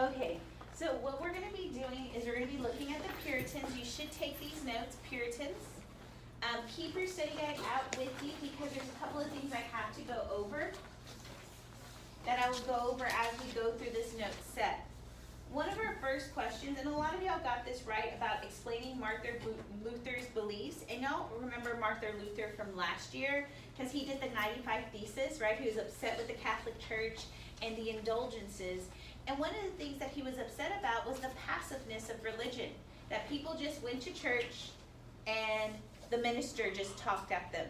Okay, so what we're going to be doing is we're going to be looking at the Puritans. You should take these notes, Puritans. Keep your study guide out with you because there's a couple of things I have to go over that I will go over as we go through this note set. One of our first questions, and a lot of y'all got this right about explaining Martin Luther's beliefs, and y'all remember Martin Luther from last year because he did the 95 Thesis, right? He was upset with the Catholic Church and the indulgences. And one of the things that he was upset about was the passiveness of religion, that people just went to church and the minister just talked at them,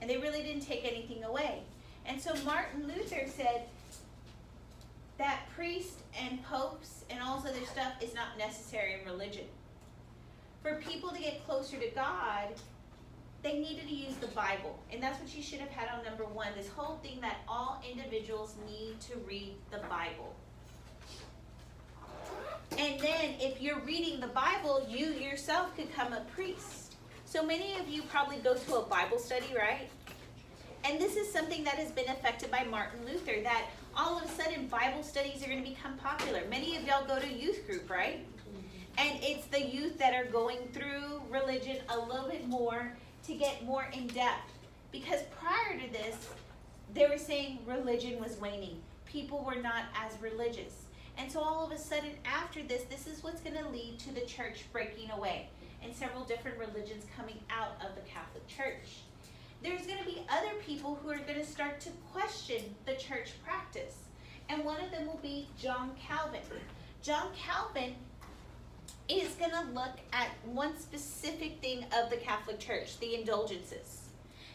and they really didn't take anything away. And so Martin Luther said that priests and popes and all this other stuff is not necessary in religion. For people to get closer to God, they needed to use the Bible. And that's what you should have had on number one, this whole thing that all individuals need to read the Bible. And then if you're reading the Bible, you yourself could become a priest. So many of you probably go to a Bible study, right? And this is something that has been affected by Martin Luther, that all of a sudden Bible studies are going to become popular. Many of y'all go to youth group, right? And it's the youth that are going through religion a little bit more to get more in depth. Because prior to this, they were saying religion was waning. People were not as religious. And so all of a sudden after this is what's going to lead to the church breaking away and several different religions coming out of the Catholic Church. There's going to be other people who are going to start to question the church practice. And one of them will be John Calvin. John Calvin is going to look at one specific thing of the Catholic Church, the indulgences,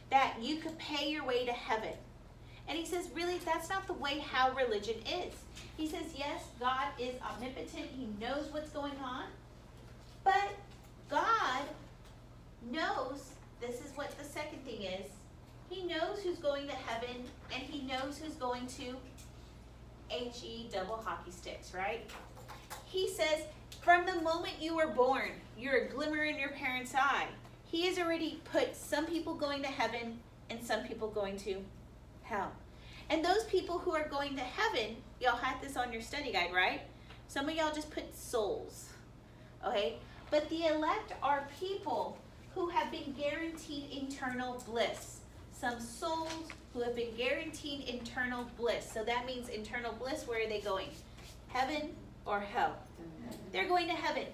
that you could pay your way to heaven. And he says, really, that's not the way how religion is. He says, yes, God is omnipotent. He knows what's going on. But God knows, this is what the second thing is, he knows who's going to heaven and he knows who's going to H-E double hockey sticks, right? He says, from the moment you were born, you're a glimmer in your parents' eye. He has already put some people going to heaven and some people going to hell. And those people who are going to heaven, y'all had this on your study guide, right? Some of y'all just put souls, okay? But the elect are people who have been guaranteed eternal bliss. Some souls who have been guaranteed eternal bliss. So that means eternal bliss, where are they going? Heaven or hell? They're going to heaven.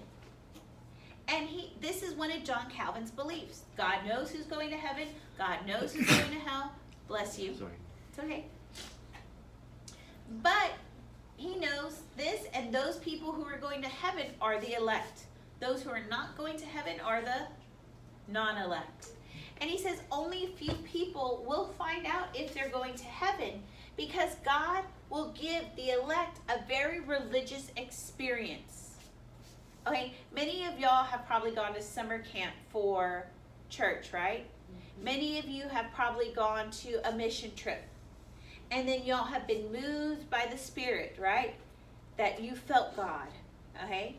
And this is one of John Calvin's beliefs. God knows who's going to heaven. God knows who's going to hell. Bless you. Sorry. It's okay. But he knows this, and those people who are going to heaven are the elect. Those who are not going to heaven are the non-elect. And he says only a few people will find out if they're going to heaven, because God will give the elect a very religious experience. Okay, many of y'all have probably gone to summer camp for church, right? Mm-hmm. Many of you have probably gone to a mission trip. And then y'all have been moved by the Spirit, right? That you felt God, okay?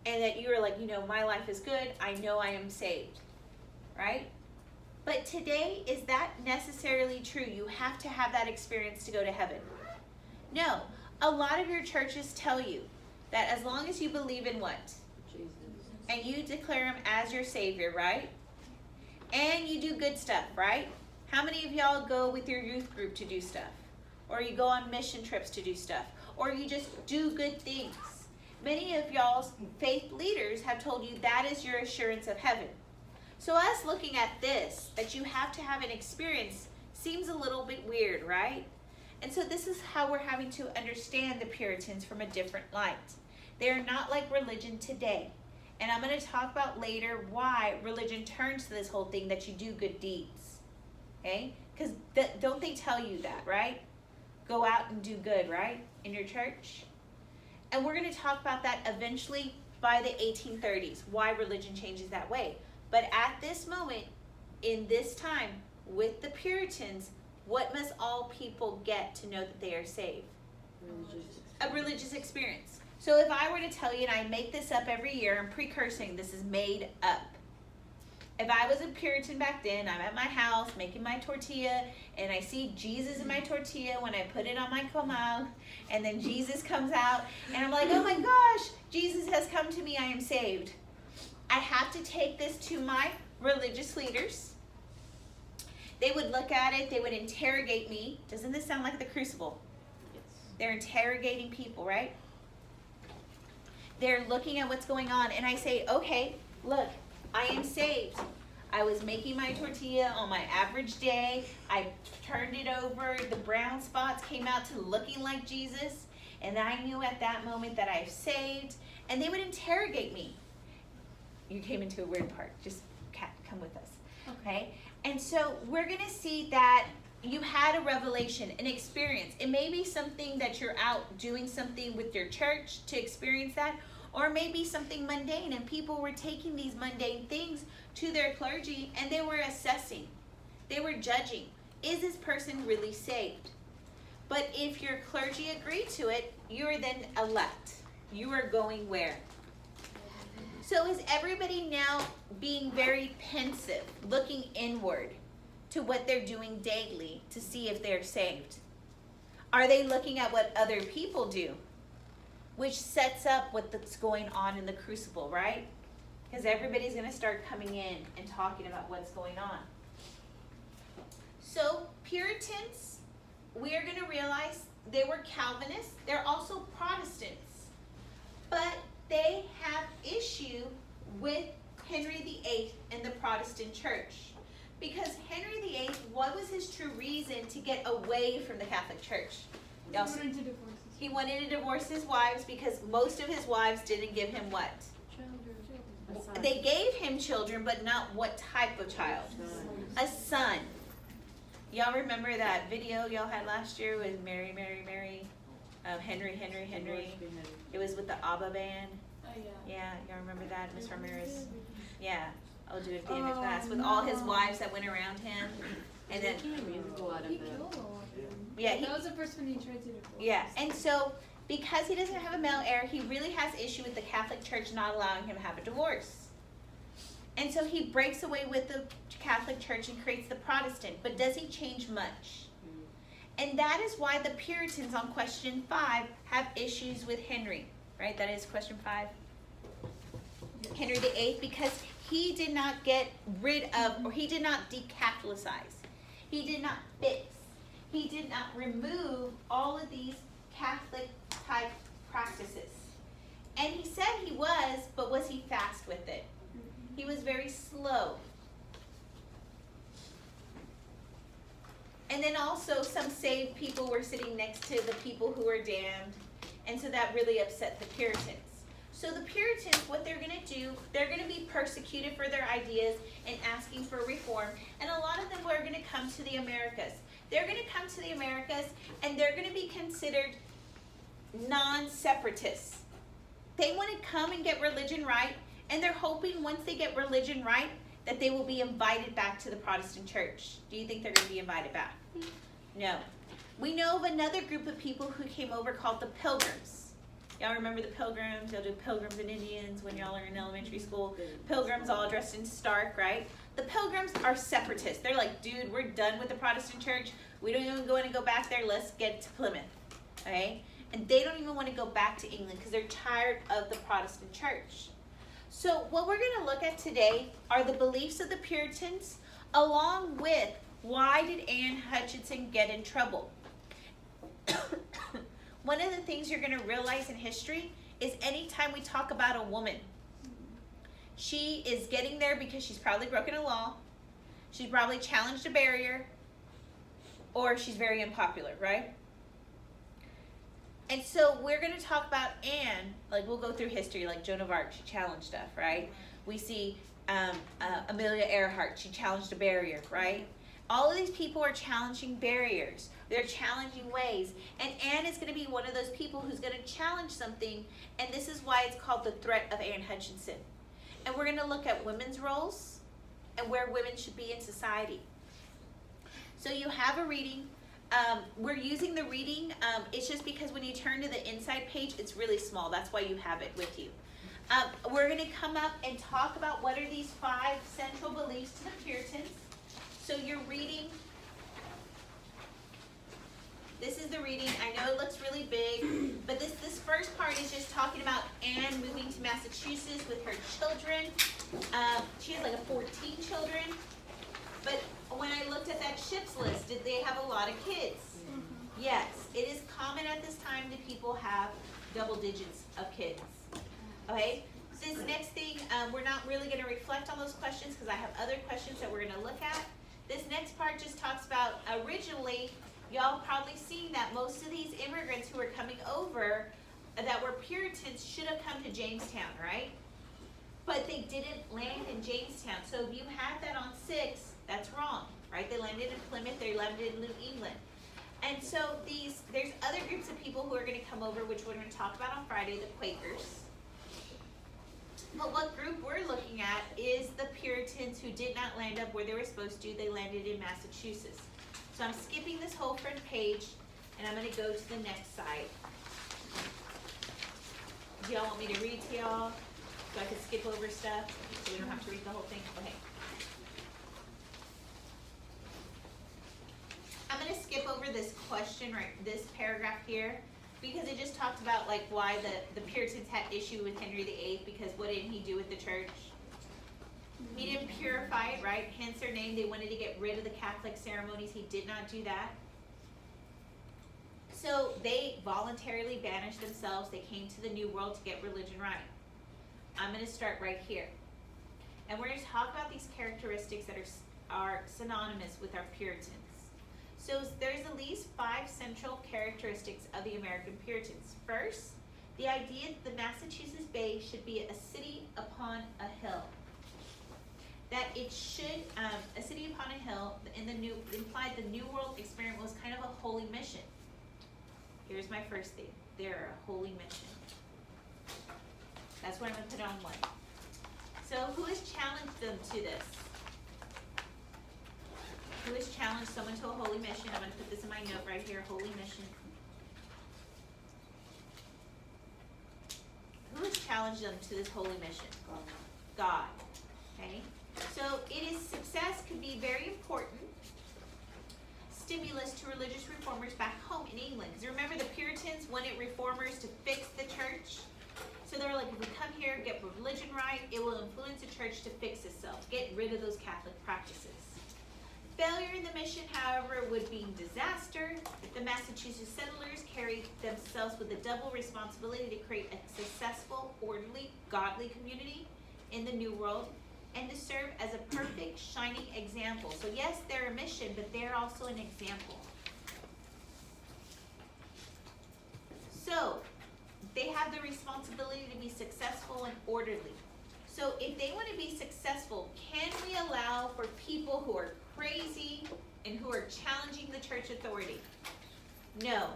And that you were like, my life is good. I know I am saved, right? But today, is that necessarily true? You have to have that experience to go to heaven. No. A lot of your churches tell you that as long as you believe in what? Jesus. And you declare him as your Savior, right? And you do good stuff, right? How many of y'all go with your youth group to do stuff? Or you go on mission trips to do stuff? Or you just do good things? Many of y'all's faith leaders have told you that is your assurance of heaven. So us looking at this, that you have to have an experience, seems a little bit weird, right? And so this is how we're having to understand the Puritans from a different light. They are not like religion today. And I'm going to talk about later why religion turns to this whole thing that you do good deeds. Okay? Because don't they tell you that, right? Go out and do good, right? In your church. And we're going to talk about that eventually by the 1830s, why religion changes that way. But at this moment, in this time, with the Puritans, what must all people get to know that they are saved? A religious experience. So if I were to tell you, and I make this up every year, I'm precursing, this is made up. If I was a Puritan back then, I'm at my house making my tortilla, and I see Jesus in my tortilla when I put it on my comal, and then Jesus comes out, and I'm like, oh my gosh, Jesus has come to me, I am saved. I have to take this to my religious leaders. They would look at it, they would interrogate me. Doesn't this sound like the crucible? Yes. They're interrogating people, right? They're looking at what's going on, and I say, okay, look, I am saved. I was making my tortilla on my average day. I turned it over. The brown spots came out to looking like Jesus. And I knew at that moment that I've saved. And they would interrogate me. You came into a weird part. Just come with us. Okay? And so we're going to see that you had a revelation, an experience. It may be something that you're out doing something with your church to experience that. Or maybe something mundane, and people were taking these mundane things to their clergy, and they were assessing. They were judging. Is this person really saved? But if your clergy agreed to it, you are then elect. You are going where? So is everybody now being very pensive, looking inward to what they're doing daily to see if they're saved? Are they looking at what other people do? Which sets up what's going on in the crucible, right? Because everybody's going to start coming in and talking about what's going on. So Puritans, we are going to realize they were Calvinists. They're also Protestants. But they have issue with Henry VIII and the Protestant church. Because Henry VIII, what was his true reason to get away from the Catholic Church? He wanted to divorce. He wanted to divorce his wives because most of his wives didn't give him what? Children. They gave him children, but not what type of child? A son. Y'all remember that video y'all had last year with Mary, Henry. It was with the ABBA band. Oh, yeah. Yeah, y'all remember that, Miss Ramirez? Yeah, I'll do it at the end of class with all his wives that went around him. And then, Making a musical out of He it. killed a lot of them. yeah, That was the first one he tried to divorce. yeah, and so because he doesn't have a male heir, he really has issue with the Catholic Church not allowing him to have a divorce. And so he breaks away with the Catholic Church and creates the Protestant. But does he change much? And that is why the Puritans on question 5 have issues with Henry, right? That is question 5. Henry VIII, because he did not get rid of, or he did not decatholicize. He did not fix. He did not remove all of these Catholic type practices. And he said he was, but was he fast with it? He was very slow. And then also some saved people were sitting next to the people who were damned. And so that really upset the Puritans. So the Puritans, what they're going to do, they're going to be persecuted for their ideas and asking for reform. And a lot of them are going to come to the Americas. They're going to come to the Americas and they're going to be considered non-separatists. They want to come and get religion right, and they're hoping once they get religion right that they will be invited back to the Protestant church. Do you think they're going to be invited back? No. We know of another group of people who came over called the Pilgrims. Y'all remember the Pilgrims? Y'all do Pilgrims and Indians when y'all are in elementary school. Pilgrims all dressed in stark, right? The Pilgrims are separatists. They're like, dude, we're done with the Protestant church. We don't even want to go back there. Let's get to Plymouth, okay? And they don't even want to go back to England because they're tired of the Protestant church. So what we're going to look at today are the beliefs of the Puritans, along with why did Anne Hutchinson get in trouble. One of the things you're going to realize in history is anytime we talk about a woman, she is getting there because she's probably broken a law, she's probably challenged a barrier, or she's very unpopular, right? And so we're going to talk about Anne, like we'll go through history, like Joan of Arc, she challenged stuff, right? We see Amelia Earhart, she challenged a barrier, right? All of these people are challenging barriers. They're challenging ways. And Anne is going to be one of those people who's going to challenge something, and this is why it's called the threat of Anne Hutchinson. And we're going to look at women's roles and where women should be in society. So you have a reading. We're using the reading. It's just because when you turn to the inside page, it's really small. That's why you have it with you. We're going to come up and talk about what are these 5 central beliefs to the Puritans. So you're reading. This is the reading. I know it looks really big, but this first part is just talking about Anne moving to Massachusetts with her children. She has like 14 children. But when I looked at that ship's list, did they have a lot of kids? Mm-hmm. Yes. It is common at this time that people have double digits of kids. Okay? This next thing, we're not really going to reflect on those questions because I have other questions that we're going to look at. This next part just talks about originally, y'all probably seen that most of these immigrants who are coming over that were Puritans should have come to Jamestown, right? But they didn't land in Jamestown. So if you have that on 6, that's wrong, right? They landed in Plymouth, they landed in New England. And so there's other groups of people who are going to come over, which we're going to talk about on Friday, the Quakers. But what group we're looking at is the Puritans who did not land up where they were supposed to. They landed in Massachusetts. So I'm skipping this whole front page, and I'm going to go to the next side. Do y'all want me to read to y'all so I can skip over stuff so we don't have to read the whole thing? Okay. I'm going to skip over this question, right, this paragraph here, because it just talked about like why the Puritans had issue with Henry VIII, because what did he do with the church? He didn't purify it, right? Hence their name. They wanted to get rid of the Catholic ceremonies. He did not do that. So they voluntarily banished themselves. They came to the New World to get religion right. I'm going to start right here. And we're going to talk about these characteristics that are synonymous with our Puritans. So there's at least 5 central characteristics of the American Puritans. First, the idea that the Massachusetts Bay should be a city upon a hill. That it should, a city upon a hill, implied the New World experiment was kind of a holy mission. Here's my first thing. They're a holy mission. That's what I'm going to put on 1. So who has challenged them to this? Who has challenged someone to a holy mission? I'm going to put this in my note right here, holy mission. Who has challenged them to this holy mission? God. Okay? So success could be very important stimulus to religious reformers back home in England. Because remember, the Puritans wanted reformers to fix the church. So they were like, if we come here, get religion right, it will influence the church to fix itself, get rid of those Catholic practices. Failure in the mission, however, would be disaster. The Massachusetts settlers carried themselves with a double responsibility to create a successful, orderly, godly community in the New World and to serve as a perfect, shining example. So yes, they're a mission, but they're also an example. So they have the responsibility to be successful and orderly. So if they want to be successful, can we allow for people who are crazy and who are challenging the church authority? No.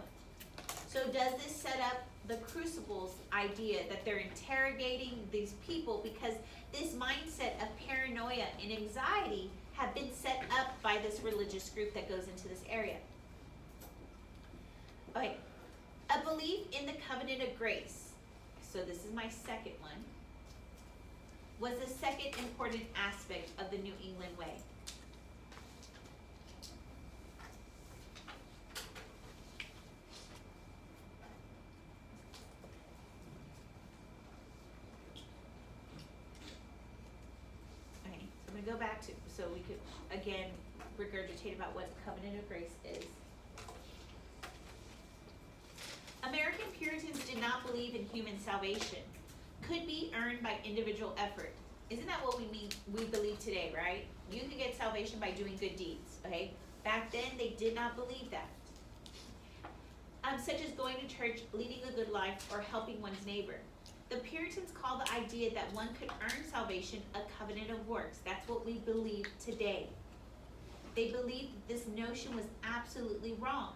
So does this set up the crucibles idea that they're interrogating these people because this mindset of paranoia and anxiety have been set up by this religious group that goes into this area? Okay. A belief in the covenant of grace. So this is my second one. Was the second important aspect of the New England way. Okay, so I'm going to go back to, so we could, again, regurgitate about what covenant of grace is. American Puritans did not believe in human salvation. Could be earned by individual effort. Isn't that what we believe today, right? You can get salvation by doing good deeds, okay? Back then, they did not believe that. Such as going to church, leading a good life, or helping one's neighbor. The Puritans call the idea that one could earn salvation a covenant of works. That's what we believe today. They believed this notion was absolutely wrong.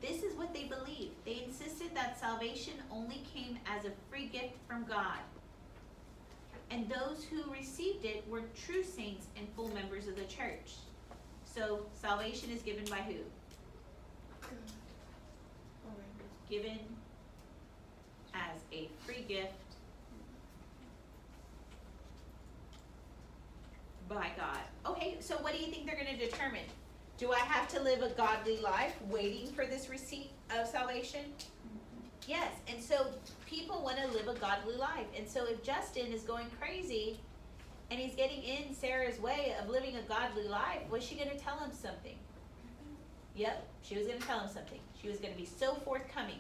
This is what they believed. They insisted that salvation only came as a free gift from God. And those who received it were true saints and full members of the church. So salvation is given by who? Given as a free gift by God. Okay, so what do you think they're going to determine? Do I have to live a godly life waiting for this receipt of salvation? Yes, and so people want to live a godly life. And so if Justin is going crazy and he's getting in Sarah's way of living a godly life, was she going to tell him something? Yep, she was going to tell him something. She was going to be so forthcoming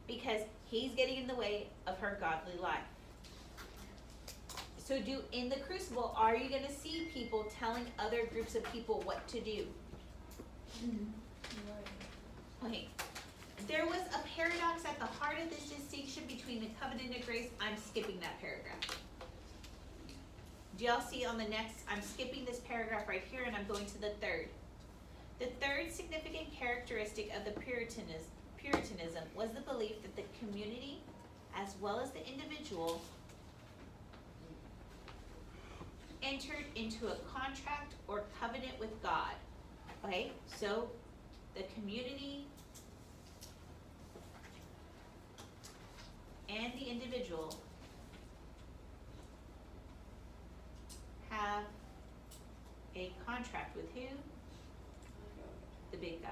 because he's getting in the way of her godly life. So in the crucible, are you going to see people telling other groups of people what to do? Okay. There was a paradox at the heart of this distinction between the covenant of grace. I'm skipping that paragraph. Do y'all see on the next? I'm skipping this paragraph right here and I'm going to the third. The third significant characteristic of the Puritanism was the belief that the community, as well as the individual, entered into a contract or covenant with God. Okay, so the community and the individual have a contract with who? The big guy.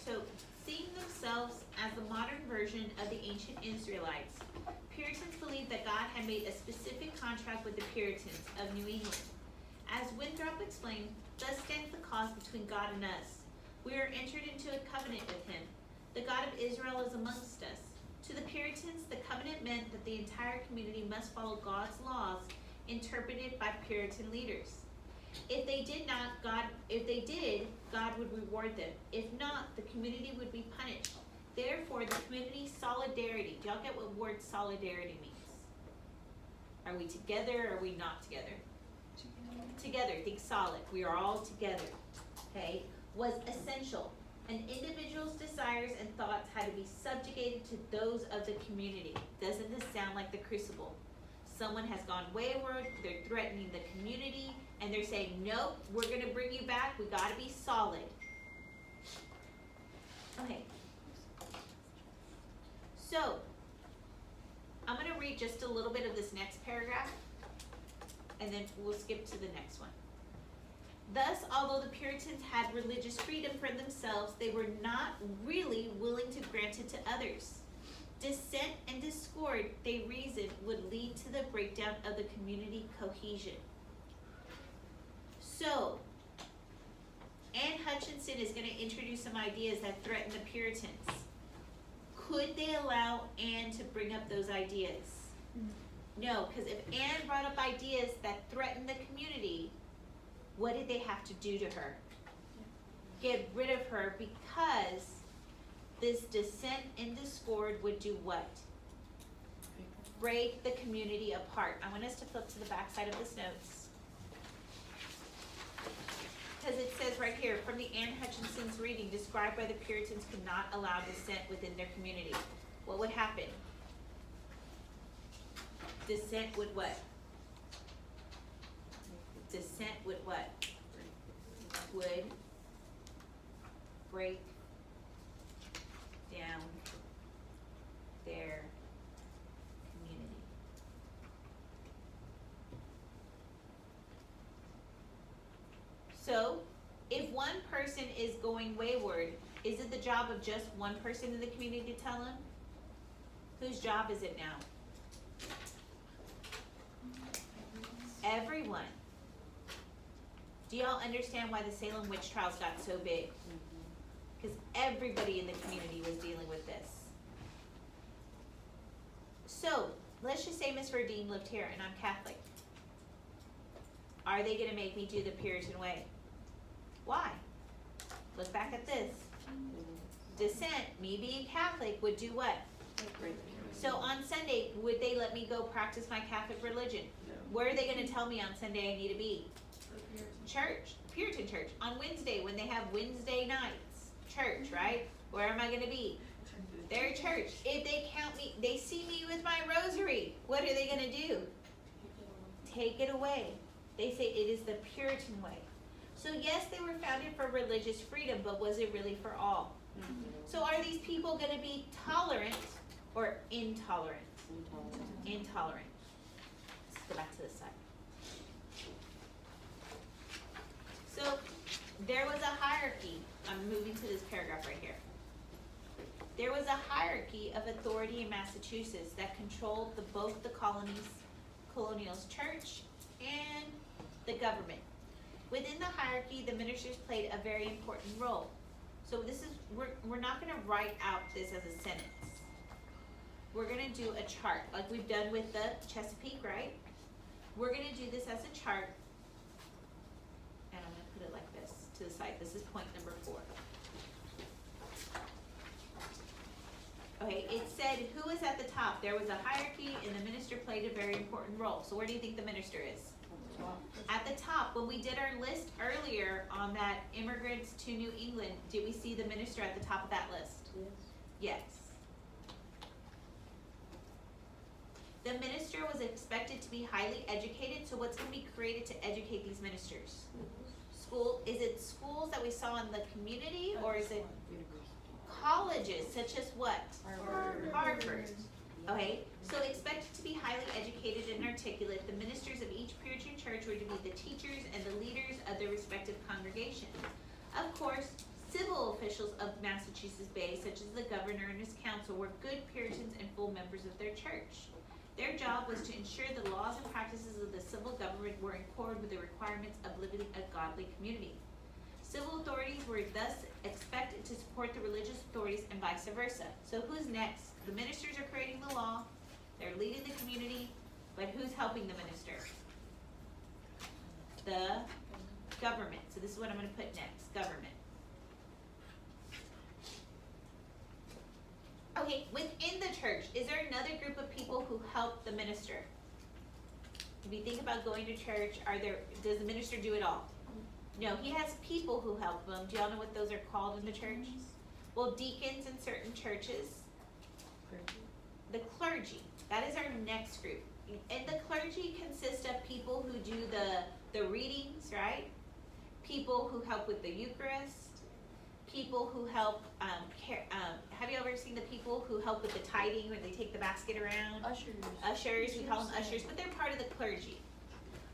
So, seeing themselves as the modern version of the ancient Israelites, Puritans believed that God had made a specific contract with the Puritans of New England. As Winthrop explained, thus stands the cause between God and us. We are entered into a covenant with him. The God of Israel is amongst us. To the Puritans, the covenant meant that the entire community must follow God's laws interpreted by Puritan leaders. If they did, God would reward them. If not, the community would be punished. Therefore, the community solidarity. Do y'all get what word solidarity means? Are we together or are we not together? Together, think solid. We are all together. Okay? Was essential. An individual's desires and thoughts had to be subjugated to those of the community. Doesn't this sound like the crucible? Someone has gone wayward, they're threatening the community, and they're saying, nope, we're going to bring you back, we got to be solid. Okay. So, I'm going to read just a little bit of this next paragraph, and then we'll skip to the next one. Thus, although the Puritans had religious freedom for themselves, they were not really willing to grant it to others. Dissent and discord, they reasoned, would lead to the breakdown of the community cohesion. So, Anne Hutchinson is going to introduce some ideas that threaten the Puritans. Could they allow Anne to bring up those ideas? No, because if Anne brought up ideas that threatened the community, what did they have to do to her? Get rid of her, because this dissent and discord would do what? Break the community apart. I want us to flip to the back side of this notes. Because it says right here, from the Anne Hutchinson's reading, described by the Puritans could not allow dissent within their community. What would happen? Dissent would what? Dissent would what? Would break down their community. So, if one person is going wayward, is it the job of just one person in the community to tell him? Whose job is it now? Everyone. Do y'all understand why the Salem witch trials got so big? Because everybody in the community was dealing with this. So, let's just say Miss Verdine lived here and I'm Catholic. Are they going to make me do the Puritan way? Why? Look back at this. Dissent, me being Catholic, would do what? So on Sunday, would they let me go practice my Catholic religion? Where are they going to tell me on Sunday I need to be? Church, Puritan church. On Wednesday, when they have Wednesday nights, church, right? Where am I going to be? Their church. If they count me, they see me with my rosary. What are they going to do? take it away. They say it is the Puritan way. So yes, they were founded for religious freedom, but was it really for all? So are these people going to be tolerant or intolerant? Intolerant. Let's go back to this side. So there was a hierarchy. I'm moving to this paragraph right here. There was a hierarchy of authority in Massachusetts that controlled both the colonial's church and the government. Within the hierarchy, the ministers played a very important role. So this is, we're not going to write out this as a sentence. We're going to do a chart like we've done with the Chesapeake, right? We're going to do this as a chart, and I'm going to put it like this to the side. This is point number 4. Okay, it said who was at the top. There was a hierarchy, and the minister played a very important role. So where do you think the minister is? At the top. When we did our list earlier on that immigrants to New England, did we see the minister at the top of that list? Yes. The minister was expected to be highly educated, so what's going to be created to educate these ministers? School, is it schools that we saw in the community, or is it colleges, such as what? Harvard. Okay, so expected to be highly educated and articulate, the ministers of each Puritan church were to be the teachers and the leaders of their respective congregations. Of course, civil officials of Massachusetts Bay, such as the governor and his council, were good Puritans and full members of their church. Their job was to ensure the laws and practices of the civil government were in accord with the requirements of living a godly community. Civil authorities were thus expected to support the religious authorities and vice versa. So who's next? The ministers are creating the law, they're leading the community, but who's helping the minister? The government. So this is what I'm going to put next, government. Okay, within the church, is there another group of people who help the minister? If you think about going to church, does the minister do it all? No, he has people who help him. Do y'all know what those are called in the church? Well, deacons in certain churches. The clergy. That is our next group. And the clergy consists of people who do the readings, right? People who help with the Eucharist. People who help, have you ever seen the people who help with the tithing when they take the basket around? Ushers, we call them ushers, but they're part of the clergy.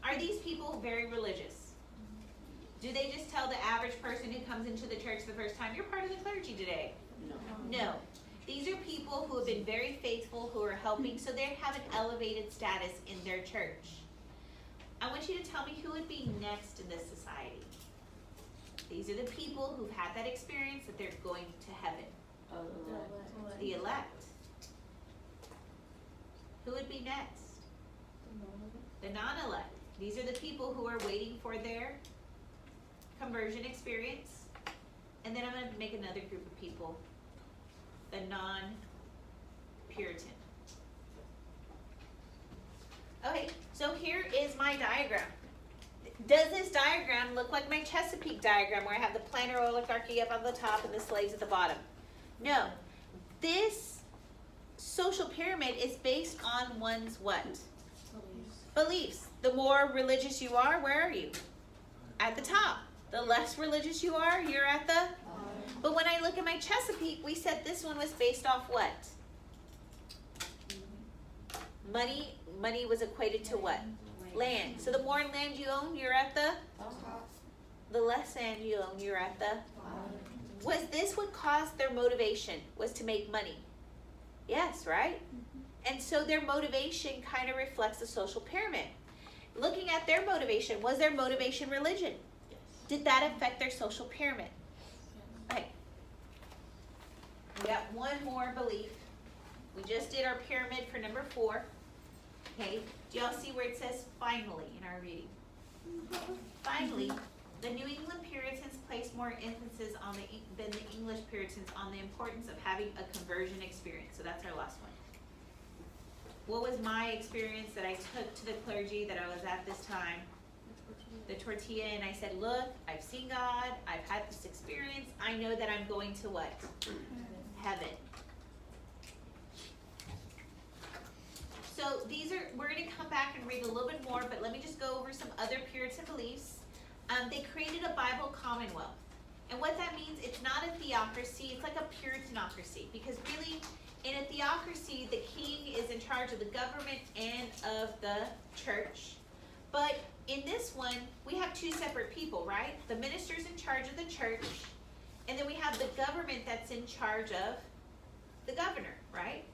Are these people very religious? Do they just tell the average person who comes into the church the first time, you're part of the clergy today? No. These are people who have been very faithful, who are helping, so they have an elevated status in their church. I want you to tell me who would be next in this society. These are the people who've had that experience that they're going to heaven. The elect. Who would be next? The non-elect. These are the people who are waiting for their conversion experience. And then I'm going to make another group of people. The non-Puritan. Okay, so here is my diagram. Does this diagram look like my Chesapeake diagram where I have the planter oligarchy up on the top and the slaves at the bottom? No. This social pyramid is based on one's what? Beliefs. The more religious you are, where are you? At the top. The less religious you are, you're at the... But when I look at my Chesapeake, we said this one was based off what? Money. Money was equated to what? Land. So the more land you own, you're at the... The less land you own, you're at the... Was this what caused their motivation? Was to make money? Yes, right? And so their motivation kind of reflects the social pyramid. Looking at their motivation, was their motivation religion? Did that affect their social pyramid? Okay. We got one more belief. We just did our pyramid for number 4. Okay. Do y'all see where it says finally in our reading? Finally, the New England Puritans placed more emphasis on than the English Puritans on the importance of having a conversion experience. So that's our last one. What was my experience that I took to the clergy that I was at this time? The tortilla, and I said, look, I've seen God, I've had this experience, I know that I'm going to what? Heaven. So we're going to come back and read a little bit more, but let me just go over some other Puritan beliefs. They created a Bible commonwealth. And what that means, it's not a theocracy, it's like a Puritanocracy. Because really, in a theocracy, the king is in charge of the government and of the church. But in this one, we have two separate people, right? The minister's in charge of the church, and then we have the government that's in charge of the governor, right?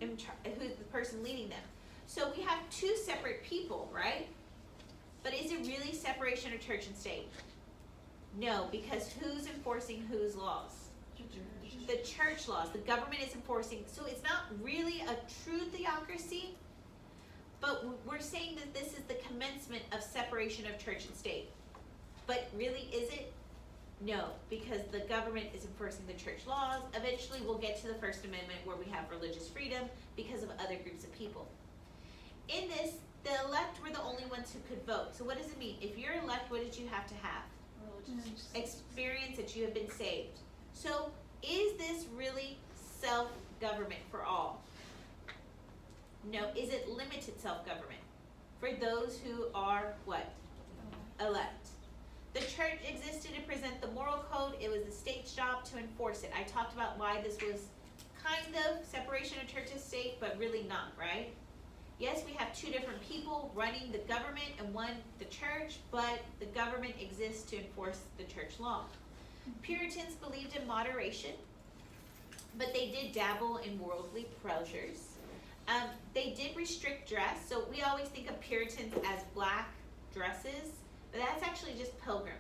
Who's the person leading them. So we have two separate people, right? But is it really separation of church and state? No, because who's enforcing whose laws? The church laws. The government is enforcing. So it's not really a true theocracy, but we're saying that this is the commencement of separation of church and state. But really, is it? No, because the government is enforcing the church laws. Eventually, we'll get to the First Amendment where we have religious freedom because of other groups of people. In this, the elect were the only ones who could vote. So what does it mean? If you're elect, what did you have to have? Experience that you have been saved. So is this really self-government for all? No. Is it limited self-government for those who are what? Elect. The church existed to present the moral code. It was the state's job to enforce it. I talked about why this was kind of separation of church and state, but really not, right? Yes, we have two different people running the government and one the church, but the government exists to enforce the church law. Puritans believed in moderation, but they did dabble in worldly pleasures. They did restrict dress, so we always think of Puritans as black dresses, but that's actually just pilgrims.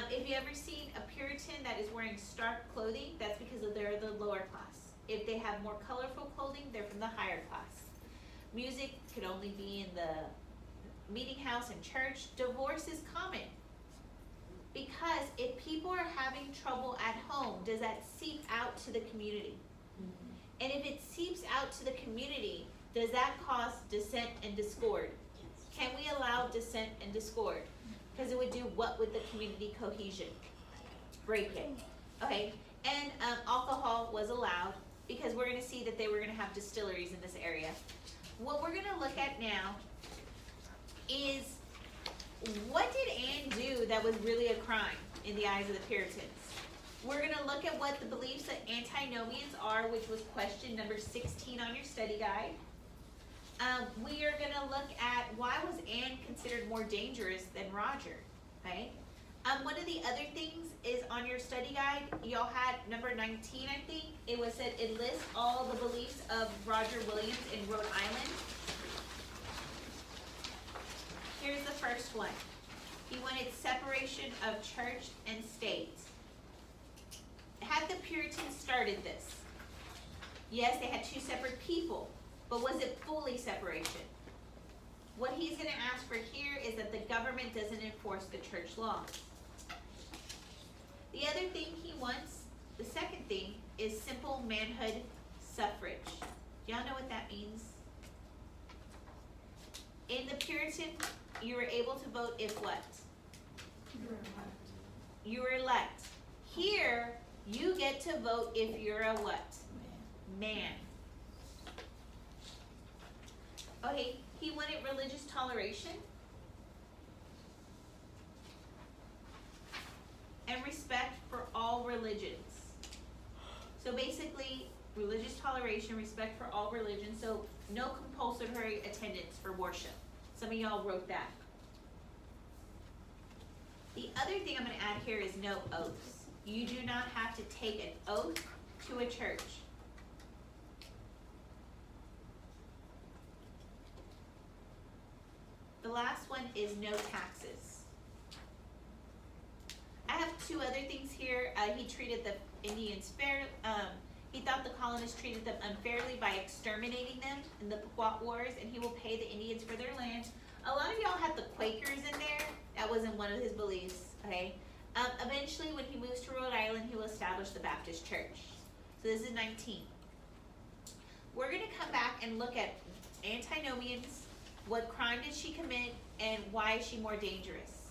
If you ever seen a Puritan that is wearing stark clothing, that's because they're the lower class. If they have more colorful clothing, they're from the higher class. Music could only be in the meeting house and church. Divorce is common. Because if people are having trouble at home, does that seep out to the community? Mm-hmm. And if it seeps out to the community, does that cause dissent and discord? Yes. Can we allow dissent and discord? Because it would do what with the community cohesion? Break it. Okay. And alcohol was allowed because we're going to see that they were going to have distilleries in this area. What we're going to look at now is, what did Anne do that was really a crime in the eyes of the Puritans? We're going to look at what the beliefs of antinomians are, which was question number 16 on your study guide. We are going to look at why was Anne considered more dangerous than Roger, okay? One of the other things is on your study guide, y'all had number 19, I think. It was said it lists all the beliefs of Roger Williams in Rhode Island. Here's the first one. He wanted separation of church and state. Had the Puritans started this? Yes, they had two separate people, but was it fully separation? What he's going to ask for here is that the government doesn't enforce the church laws. The other thing he wants, the second thing, is simple manhood suffrage. Y'all know what that means? In the Puritan, you were able to vote if what? You were elect. Here, you get to vote if you're a what? Man. Okay, he wanted religious toleration and respect for all religions. So basically, religious toleration, respect for all religions, so no compulsory attendance for worship. Some of y'all wrote that. The other thing I'm going to add here is no oaths. You do not have to take an oath to a church. The last one is no taxes. I have two other things here. He treated the Indians fair. He thought the colonists treated them unfairly by exterminating them in the Pequot Wars, and he will pay the Indians for their land. A lot of y'all had the Quakers in there. That wasn't one of his beliefs, okay? Eventually, when he moves to Rhode Island, he will establish the Baptist Church. So this is 19. We're going to come back and look at antinomians, what crime did she commit, and why is she more dangerous.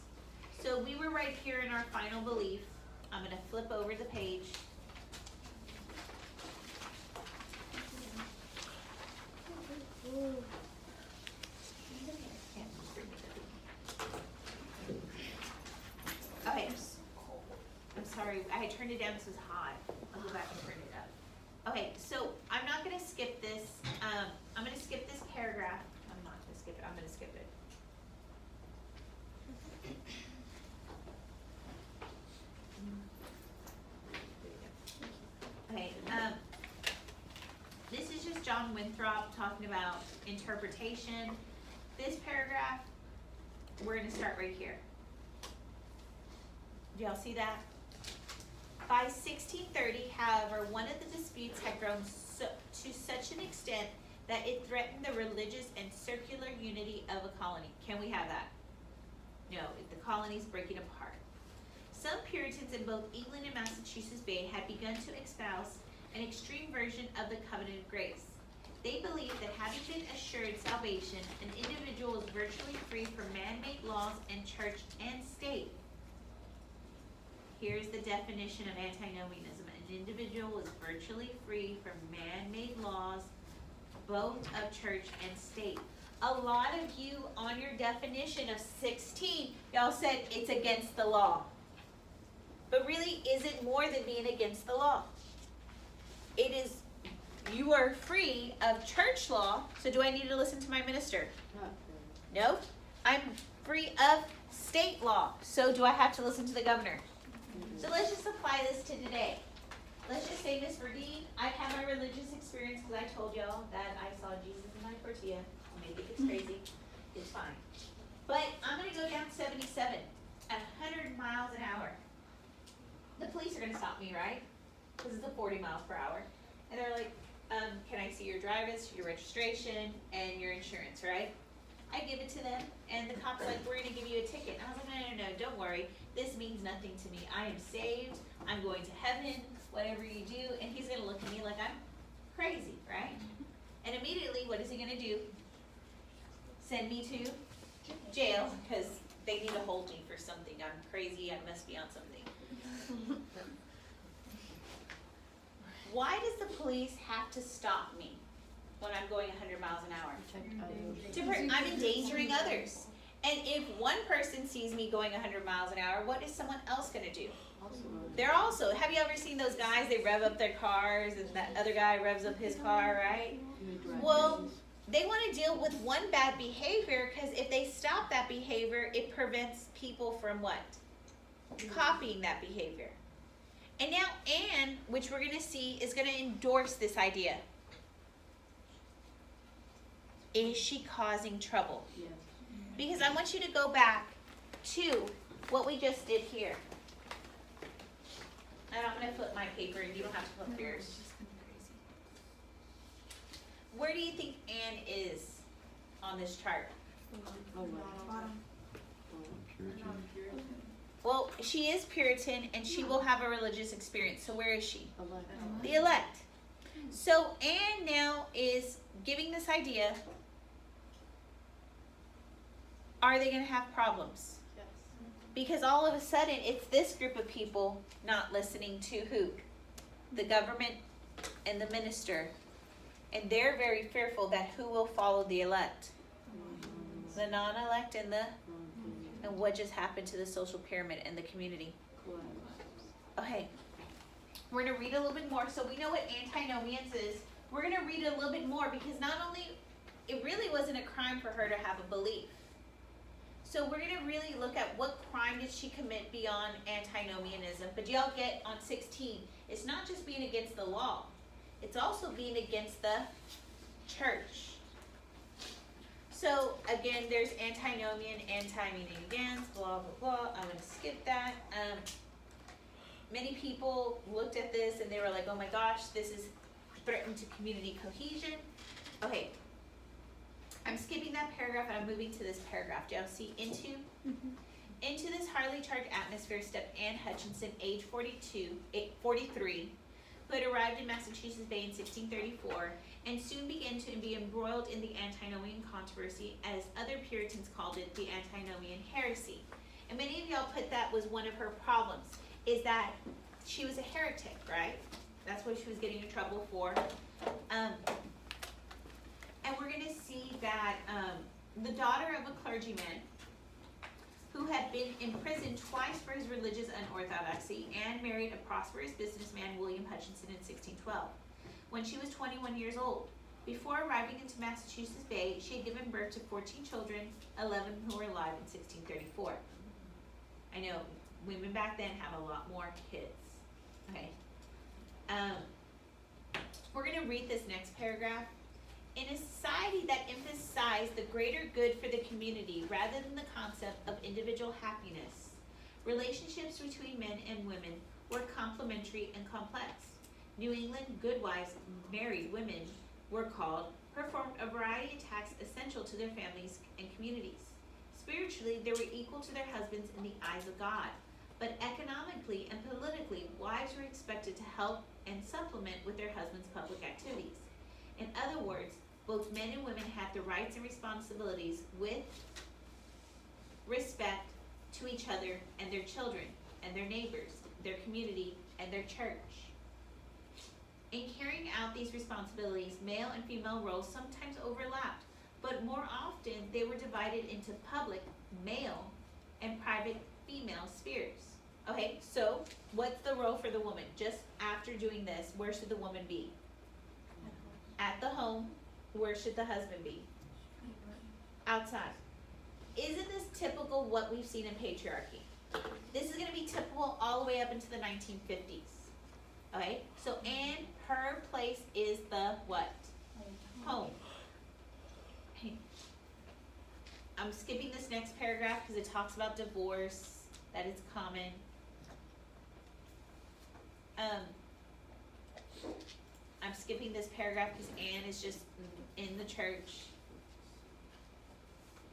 So we were right here in our final belief. I'm going to flip over the page. I turned it down, this was hot. I'll go back and turn it up. Okay, so I'm not gonna skip this, I'm gonna skip this paragraph. I'm not gonna skip it, I'm gonna skip it. Okay, this is just John Winthrop talking about interpretation. This paragraph, we're gonna start right here. Do y'all see that? By 1630, however, one of the disputes had grown to such an extent that it threatened the religious and secular unity of a colony. Can we have that? No, the colony's breaking apart. Some Puritans in both England and Massachusetts Bay had begun to espouse an extreme version of the covenant of grace. They believed that having been assured salvation, an individual was virtually free from man-made laws and church and state. Here's the definition of antinomianism. An individual was virtually free from man-made laws, both of church and state. A lot of you on your definition of 16, y'all said it's against the law. But really, is it more than being against the law? It is, you are free of church law, so do I need to listen to my minister? No. I'm free of state law, so do I have to listen to the governor? So let's just apply this to today. Let's just say, Miss Verdine, I've had my religious experience because I told y'all that I saw Jesus in my tortilla. Maybe it's crazy. It's fine. But I'm going to go down 77 at 100 miles an hour. The police are going to stop me, right? Because it's a 40 miles per hour. And they're like, can I see your driver's, your registration, and your insurance, right? I give it to them, and the cop's like, we're going to give you a ticket. And I was like, no, don't worry. This means nothing to me. I am saved. I'm going to heaven, whatever you do. And he's going to look at me like I'm crazy, right? And immediately, what is he going to do? Send me to jail, because they need to hold me for something. I'm crazy. I must be on something. Why does the police have to stop me when I'm going 100 miles an hour? I'm endangering others. And if one person sees me going 100 miles an hour, what is someone else going to do? They're also, have you ever seen those guys, they rev up their cars and that other guy revs up his car, right? Well, they want to deal with one bad behavior, because if they stop that behavior, it prevents people from what? Copying that behavior. And now Anne, which we're going to see, is going to endorse this idea. Is she causing trouble? Yes. Because I want you to go back to what we just did here. And I'm going to flip my paper, and you don't have to flip yours. Where do you think Anne is on this chart? Well, she is Puritan, and she will have a religious experience. So where is she? The elect. So Anne now is giving this idea. Are they going to have problems? Yes. Because all of a sudden, it's this group of people not listening to who? The government and the minister. And they're very fearful that who will follow the elect? The non-elect and the... And what just happened to the social pyramid and the community? Okay. We're going to read a little bit more. So we know what antinomians is. We're going to read a little bit more, because not only... It really wasn't a crime for her to have a belief. So we're going to really look at what crime did she commit beyond antinomianism. But y'all get on 16, it's not just being against the law. It's also being against the church. So again, there's antinomian, anti-meaning against, blah, blah, blah. I'm going to skip that. Many people looked at this and they were like, oh my gosh, this is threatened to community cohesion. Okay. I'm skipping that paragraph and I'm moving to this paragraph. Do y'all see into? Into this highly charged atmosphere stepped Anne Hutchinson, age 43, who had arrived in Massachusetts Bay in 1634, and soon began to be embroiled in the antinomian controversy, as other Puritans called it, the antinomian heresy. And many of y'all put that was one of her problems, is that she was a heretic, right? That's what she was getting in trouble for. And we're going to see that the daughter of a clergyman who had been imprisoned twice for his religious unorthodoxy. Anne married a prosperous businessman, William Hutchinson, in 1612, when she was 21 years old. Before arriving into Massachusetts Bay, she had given birth to 14 children, 11 who were alive in 1634. I know women back then have a lot more kids. Okay. We're going to read this next paragraph. In a society that emphasized the greater good for the community rather than the concept of individual happiness, relationships between men and women were complementary and complex. New England goodwives, married women were called, performed a variety of tasks essential to their families and communities. Spiritually, they were equal to their husbands in the eyes of God, but economically and politically, wives were expected to help and supplement with their husbands' public activities. In other words, both men and women had the rights and responsibilities with respect to each other and their children and their neighbors, their community, and their church. In carrying out these responsibilities, male and female roles sometimes overlapped, but more often they were divided into public, male, and private, female spheres. Okay, so what's the role for the woman? Just after doing this, where should the woman be? At the home. Where should the husband be? Outside. Isn't this typical what we've seen in patriarchy? This is going to be typical all the way up into the 1950s. Okay, so and her place is the what? Home. Okay. I'm skipping this next paragraph because it talks about divorce, that it's common. I'm skipping this paragraph because Anne is just in the church.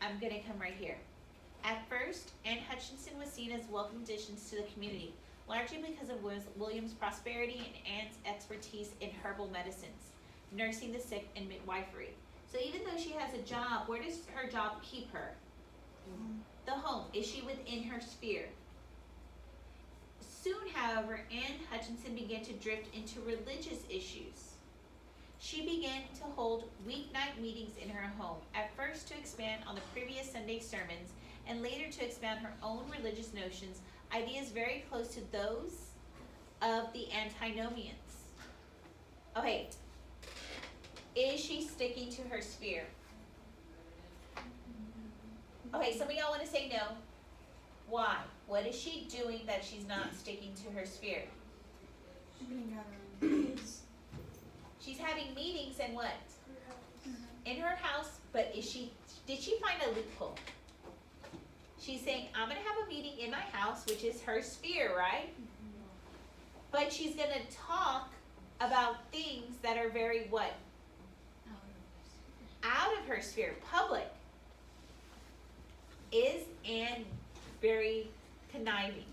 I'm going to come right here. At first, Anne Hutchinson was seen as welcome additions to the community, largely because of William's prosperity and Anne's expertise in herbal medicines, nursing the sick, and midwifery. So even though she has a job, where does her job keep her? The home. Is she within her sphere? Soon, however, Anne Hutchinson began to drift into religious issues. She began to hold weeknight meetings in her home, at first to expand on the previous Sunday sermons, and later to expand her own religious notions, ideas very close to those of the antinomians. Okay, is she sticking to her sphere? Okay, some of y'all want to say no. Why? What is she doing that she's not sticking to her sphere? She's having meetings in what? In her house, but did she find a loophole? She's saying, I'm going to have a meeting in my house, which is her sphere, right? But she's going to talk about things that are very what? Out of her sphere, public. Is Anne very conniving?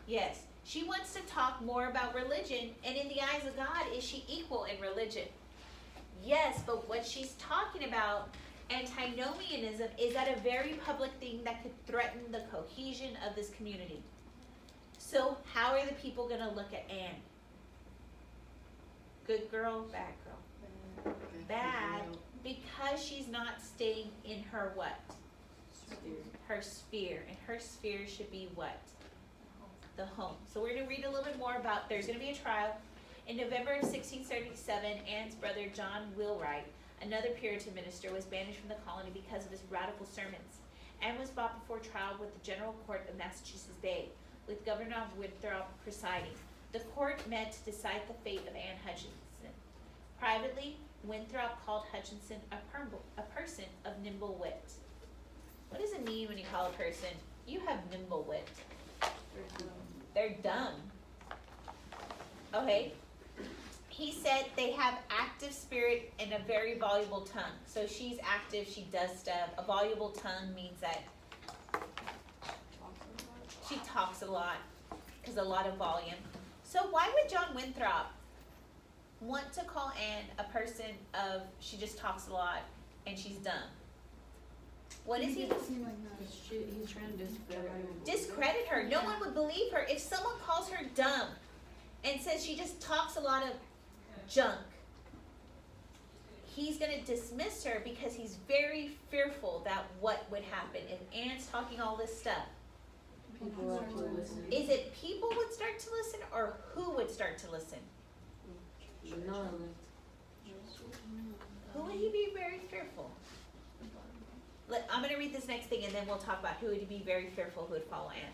Yes. She wants to talk more about religion, and in the eyes of God, is she equal in religion? Yes, but what she's talking about, antinomianism, is that a very public thing that could threaten the cohesion of this community. So how are the people going to look at Anne? Good girl, bad girl? Bad, because she's not staying in her what? Her sphere. And her sphere should be what? The home. So we're going to read a little bit more about, there's going to be a trial. In November of 1637, Anne's brother John Wheelwright, another Puritan minister, was banished from the colony because of his radical sermons. Anne was brought before trial with the General Court of Massachusetts Bay, with Governor Winthrop presiding. The court met to decide the fate of Anne Hutchinson. Privately, Winthrop called Hutchinson a person of nimble wit. What does it mean when you call a person, you have nimble wit? They're dumb. Okay. He said they have active spirit and a very voluble tongue. So she's active, she does stuff. A voluble tongue means that she talks a lot, because a lot of volume. So why would John Winthrop want to call Anne a person of, she just talks a lot and she's dumb? What is he? He's trying to discredit her. No one would believe her. If someone calls her dumb and says she just talks a lot of junk, he's going to dismiss her because he's very fearful that what would happen if Anne's talking all this stuff. People will actually listen. Is it people would start to listen or who would start to listen? None. Who would he be very fearful? I'm going to read this next thing and then we'll talk about who would be very fearful who would follow Anne.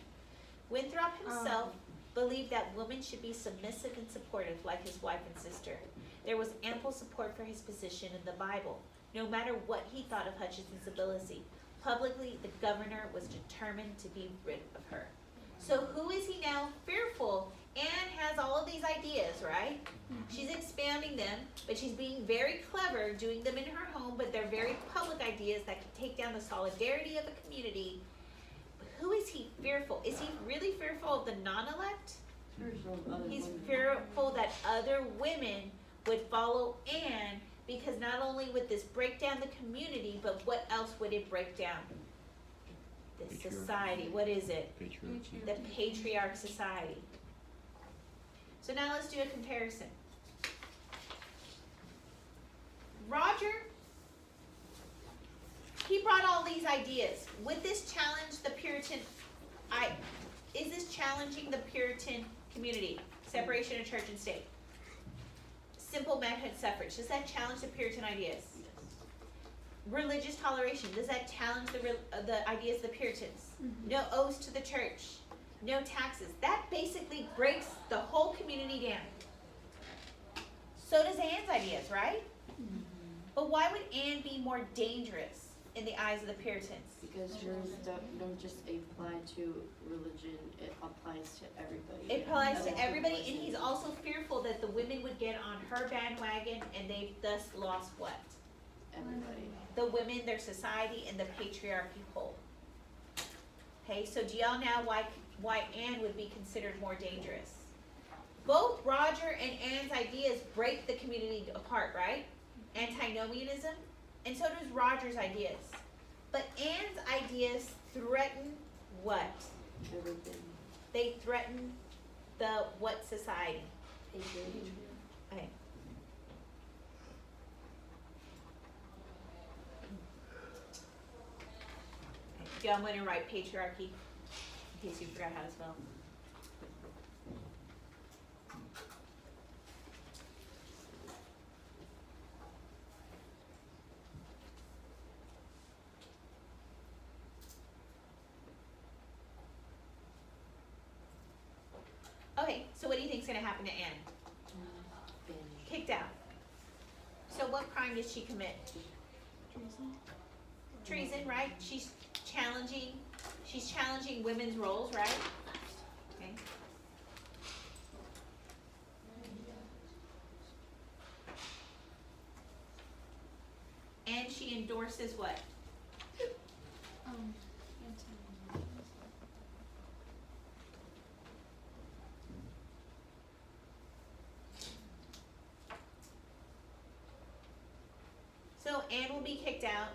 Winthrop himself believed that women should be submissive and supportive like his wife and sister. There was ample support for his position in the Bible, no matter what he thought of Hutchinson's ability. Publicly, the governor was determined to be rid of her. So who is he now fearful? Anne has all of these ideas, right? She's expounding them, but she's being very clever doing them in her home, but they're very public ideas that can take down the solidarity of a community. But who is he fearful? Is he really fearful of the non-elect? He's fearful that other women would follow Anne, because not only would this break down the community, but what else would it break down? The society. What is it? Patriarchy. The patriarch society. So now let's do a comparison. Roger, he brought all these ideas. Would this challenge the Puritan, is this challenging the Puritan community? Separation of church and state. Simple manhood suffrage. Does that challenge the Puritan ideas? Religious toleration. Does that challenge the ideas of the Puritans? No oaths to the church. No taxes. That basically breaks the whole community down. So does Anne's ideas, right? But why would Anne be more dangerous in the eyes of the Puritans? Because yours don't just apply to religion, it applies to everybody. It applies to Other everybody, people and he's listen. also fearful that the women would get on her bandwagon and they've thus lost what? Everybody. The women, their society, and the patriarchy whole. Okay, so do y'all now why Anne would be considered more dangerous? Both Roger and Anne's ideas break the community apart, right? Antinomianism, and so does Roger's ideas. But Anne's ideas threaten what? Everything. They threaten the what society? Patriarchy. Okay. Yeah, I'm going to write patriarchy in case you forgot how to spell. Okay, so what do you think is going to happen to Anne? Banished. Kicked out. So what crime did she commit? Treason, right? She's challenging women's roles, right? Okay. And she endorses what? So Anne will be kicked out.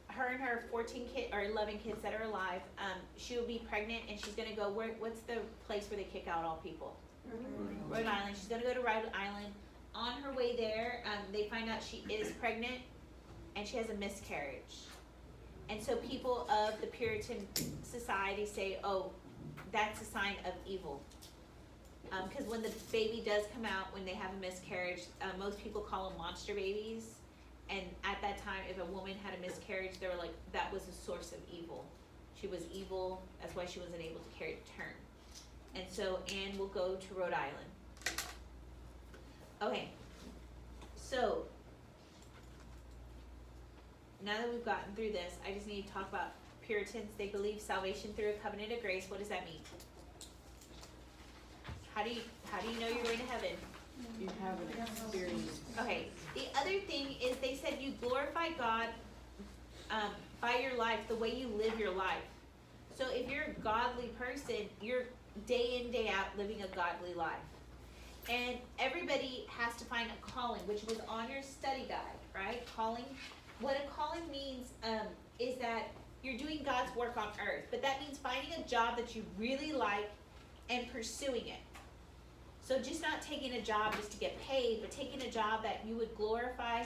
Her and her 14 kid or 11 kids that are alive. She will be pregnant, and she's gonna go. What's the place where they kick out all people? Rhode Island. She's gonna go to Rhode Island. On her way there, they find out she is pregnant, and she has a miscarriage. And so people of the Puritan society say, "Oh, that's a sign of evil." Because when the baby does come out, when they have a miscarriage, most people call them monster babies. And at that time, if a woman had a miscarriage, they were like, that was a source of evil. She was evil, that's why she wasn't able to carry to term. And so Anne will go to Rhode Island. Okay, so now that we've gotten through this, I just need to talk about Puritans. They believe salvation through a covenant of grace. What does that mean? How do you know you're going to heaven? You have an experience. Okay, the other thing is they said you glorify God by your life, the way you live your life. So if you're a godly person, you're day in, day out living a godly life. And everybody has to find a calling, which was on your study guide, right? Calling. What a calling means is that you're doing God's work on earth. But that means finding a job that you really like and pursuing it. So just not taking a job just to get paid, but taking a job that you would glorify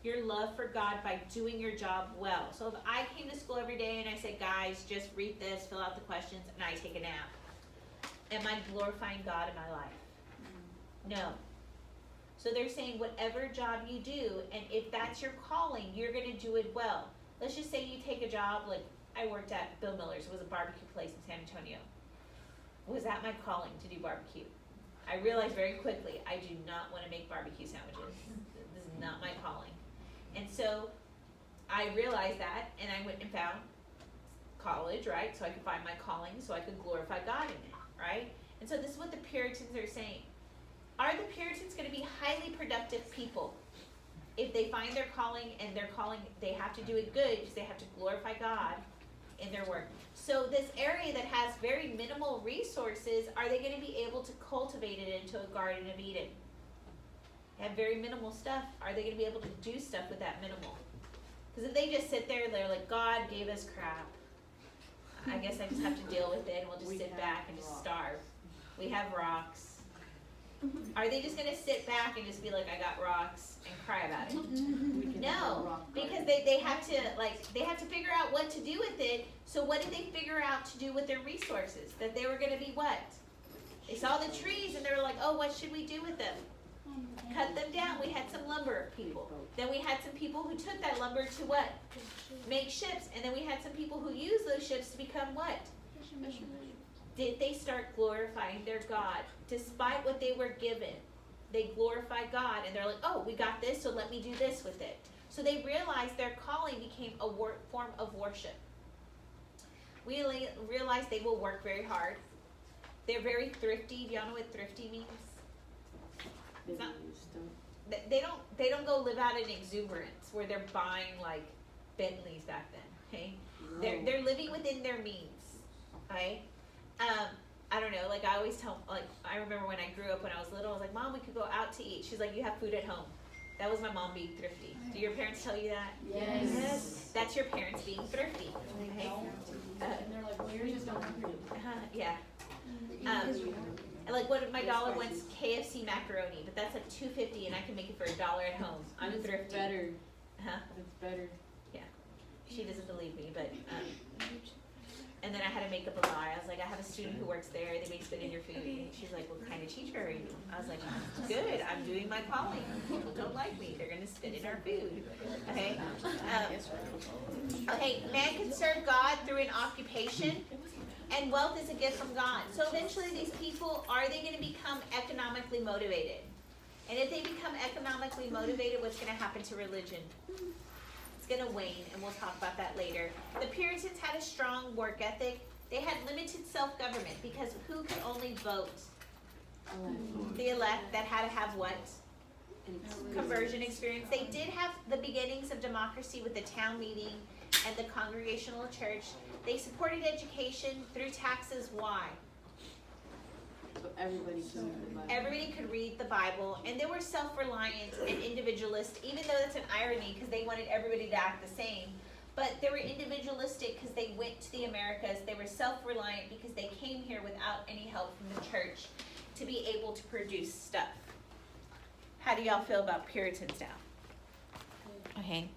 your love for God by doing your job well. So if I came to school every day and I said, guys, just read this, fill out the questions, and I take a nap, am I glorifying God in my life? No. So they're saying whatever job you do, and if that's your calling, you're going to do it well. Let's just say you take a job, like I worked at Bill Miller's. It was a barbecue place in San Antonio. Was that my calling to do barbecue? I realized very quickly, I do not want to make barbecue sandwiches. This is not my calling. And so I realized that, and I went and found college, right? So I could find my calling, so I could glorify God in it, right? And so this is what the Puritans are saying. Are the Puritans going to be highly productive people? If they find their calling, and their calling, they have to do it good because they have to glorify God in their work. So this area that has very minimal resources, are they going to be able to cultivate it into a Garden of Eden? They have very minimal stuff. Are they going to be able to do stuff with that minimal? Because if they just sit there, they're like, God gave us crap. I guess I just have to deal with it, and we'll just sit back and just starve. We have rocks. Are they just going to sit back and just be like, I got rocks, and cry about it? No, because they have to figure out what to do with it. So what did they figure out to do with their resources? That they were going to be what? They saw the trees and they were like, oh, what should we do with them? Cut them down. We had some lumber people. Then we had some people who took that lumber to what? Make ships. And then we had some people who used those ships to become what? Did they start glorifying their God? Despite what they were given, they glorified God, and they're like, oh, we got this, so let me do this with it. So they realized their calling became a form of worship. We realized they will work very hard. They're very thrifty. Do y'all know what thrifty means? It's not, they don't go live out in exuberance where they're buying like Bentleys back then. Okay, they're living within their means. Okay. I don't know, like I always tell, like I remember when I grew up when I was little, I was like, Mom, we could go out to eat. She's like, you have food at home. That was my mom being thrifty. Do your parents tell you that? Yes. That's your parents being thrifty. Okay. And they're like, well, you're just not hungry. Yeah. And like what if my dollar wants KFC macaroni, but that's like $2.50 and I can make it for $1 at home. I'm thrifty. It's better. Huh? It's better. Yeah. She doesn't believe me, but and then I had to make up a lie. I was like, I have a student who works there. They may spit in your food. And she's like, what kind of teacher are you? I was like, good. I'm doing my calling. People don't like me. They're going to spit in our food. Okay. Okay. Man can serve God through an occupation, and wealth is a gift from God. So eventually, these people, are they going to become economically motivated? And if they become economically motivated, what's going to happen to religion? Going to wane, and we'll talk about that later. The Puritans had a strong work ethic. They had limited self-government because who could only vote? The elect that had to have what? Conversion experience. They did have the beginnings of democracy with the town meeting and the congregational church. They supported education through taxes. Why? So everybody could read the Bible, and they were self-reliant and individualist, even though that's an irony because they wanted everybody to act the same. But they were individualistic because they went to the Americas. They were self-reliant because they came here without any help from the church to be able to produce stuff. How do y'all feel about Puritans now? Okay.